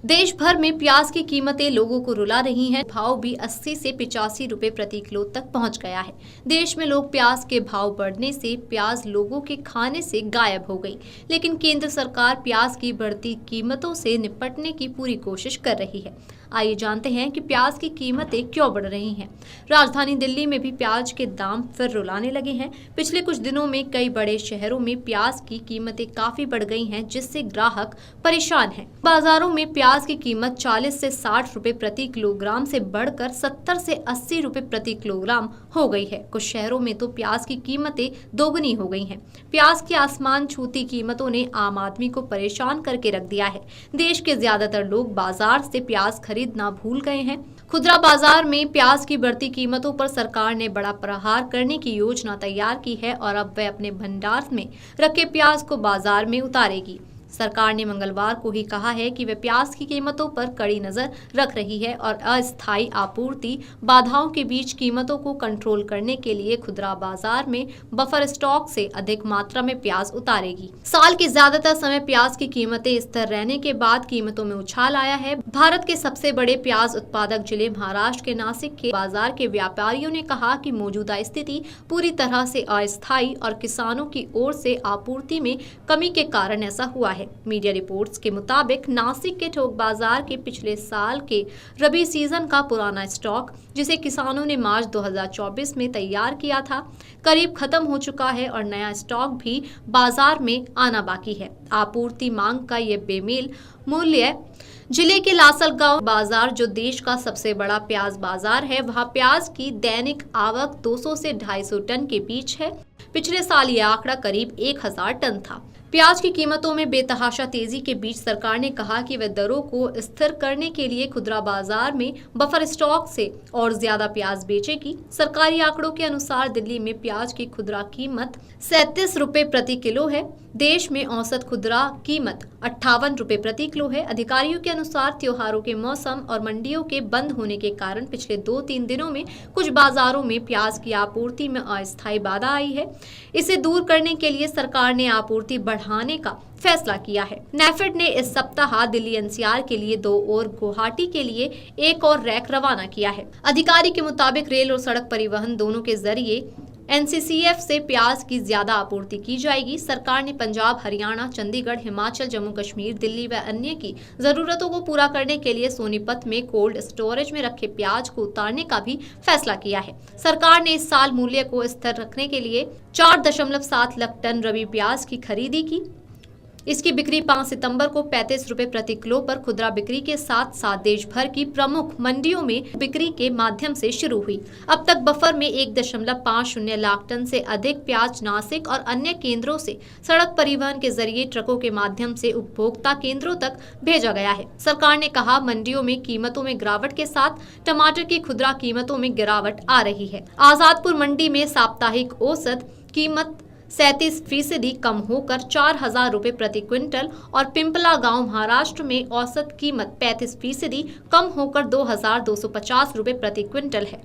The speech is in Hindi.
देश भर में प्याज की कीमतें लोगों को रुला रही हैं। भाव भी 80 से 85 रुपए प्रति किलो तक पहुंच गया है। देश में लोग प्याज के भाव बढ़ने से प्याज लोगों के खाने से गायब हो गई, लेकिन केंद्र सरकार प्याज की बढ़ती कीमतों से निपटने की पूरी कोशिश कर रही है। आइए जानते हैं कि प्याज की कीमतें क्यों बढ़ रही हैं। राजधानी दिल्ली में भी प्याज के दाम फिर रुलाने लगे हैं। पिछले कुछ दिनों में कई बड़े शहरों में प्याज की कीमतें काफी बढ़ गई हैं, जिससे ग्राहक परेशान हैं। बाजारों में प्याज की कीमत 40 से 60 रुपए प्रति किलोग्राम से बढ़कर 70 से 80 रुपए प्रति किलोग्राम हो गई है। कुछ शहरों में तो प्याज की कीमतें दोगुनी हो गई हैं। प्याज की आसमान छूती कीमतों ने आम आदमी को परेशान करके रख दिया है। देश के ज्यादातर लोग बाजार से प्याज खरीदना भूल गए हैं। खुदरा बाजार में प्याज की बढ़ती कीमतों पर सरकार ने बड़ा प्रहार करने की योजना तैयार की है और अब वह अपने भंडार में रखे प्याज को बाजार में उतारेगी। सरकार ने मंगलवार को ही कहा है कि वह प्याज की कीमतों पर कड़ी नजर रख रही है और अस्थायी आपूर्ति बाधाओं के बीच कीमतों को कंट्रोल करने के लिए खुदरा बाजार में बफर स्टॉक से अधिक मात्रा में प्याज उतारेगी। साल के ज्यादातर समय प्याज की कीमतें स्थिर रहने के बाद कीमतों में उछाल आया है। भारत के सबसे बड़े प्याज उत्पादक जिले महाराष्ट्र के नासिक के बाजार के व्यापारियों ने कहा कि मौजूदा स्थिति पूरी तरह से अस्थायी और किसानों की ओर से आपूर्ति में कमी के कारण ऐसा हुआ है। मीडिया रिपोर्ट्स के मुताबिक नासिक के थोक बाजार के पिछले साल के रबी सीजन का पुराना स्टॉक, जिसे किसानों ने मार्च 2024 में तैयार किया था, करीब खत्म हो चुका है और नया स्टॉक भी बाजार में आना बाकी है। आपूर्ति मांग का ये बेमेल मूल्य जिले के लासलगांव बाजार, जो देश का सबसे बड़ा प्याज बाजार है, वहां प्याज की दैनिक आवक 200 से 250 टन के बीच है। पिछले साल यह आंकड़ा करीब 1000 टन था। प्याज की कीमतों में बेतहाशा तेजी के बीच सरकार ने कहा कि वह दरों को स्थिर करने के लिए खुदरा बाजार में बफर स्टॉक से और ज्यादा प्याज बेचेगी। सरकारी आंकड़ों के अनुसार दिल्ली में प्याज की खुदरा कीमत 37 रुपए प्रति किलो है। देश में औसत खुदरा कीमत 58 रुपए प्रति किलो है। अधिकारियों के अनुसार त्योहारों के मौसम और मंडियों के बंद होने के कारण पिछले 2-3 दिनों में कुछ बाजारों में प्याज की आपूर्ति में अस्थायी बाधा आई है। इसे दूर करने के लिए सरकार ने आपूर्ति बढ़ाने का फैसला किया है। नेफेड ने इस सप्ताह दिल्ली एनसीआर के लिए 2 और गुवाहाटी के लिए 1 और रैक रवाना किया है। अधिकारी के मुताबिक रेल और सड़क परिवहन दोनों के जरिए एनसीसीएफ से प्याज की ज्यादा आपूर्ति की जाएगी। सरकार ने पंजाब, हरियाणा, चंडीगढ़, हिमाचल, जम्मू कश्मीर, दिल्ली व अन्य की जरूरतों को पूरा करने के लिए सोनीपत में कोल्ड स्टोरेज में रखे प्याज को उतारने का भी फैसला किया है। सरकार ने इस साल मूल्य को स्थिर रखने के लिए 4.7 लाख टन रबी प्याज की खरीदी की। इसकी बिक्री 5 सितंबर को 35 रुपए प्रति किलो पर खुदरा बिक्री के साथ साथ देश भर की प्रमुख मंडियों में बिक्री के माध्यम से शुरू हुई। अब तक बफर में 1.50 लाख टन से अधिक प्याज नासिक और अन्य केंद्रों से सड़क परिवहन के जरिए ट्रकों के माध्यम से उपभोक्ता केंद्रों तक भेजा गया है। सरकार ने कहा, मंडियों में कीमतों में गिरावट के साथ टमाटर की खुदरा कीमतों में गिरावट आ रही है। आजादपुर मंडी में साप्ताहिक औसत कीमत 37% कम होकर 4000 रुपए प्रति क्विंटल और पिंपला गांव महाराष्ट्र में औसत कीमत 35% कम होकर 2250 रुपए प्रति क्विंटल है।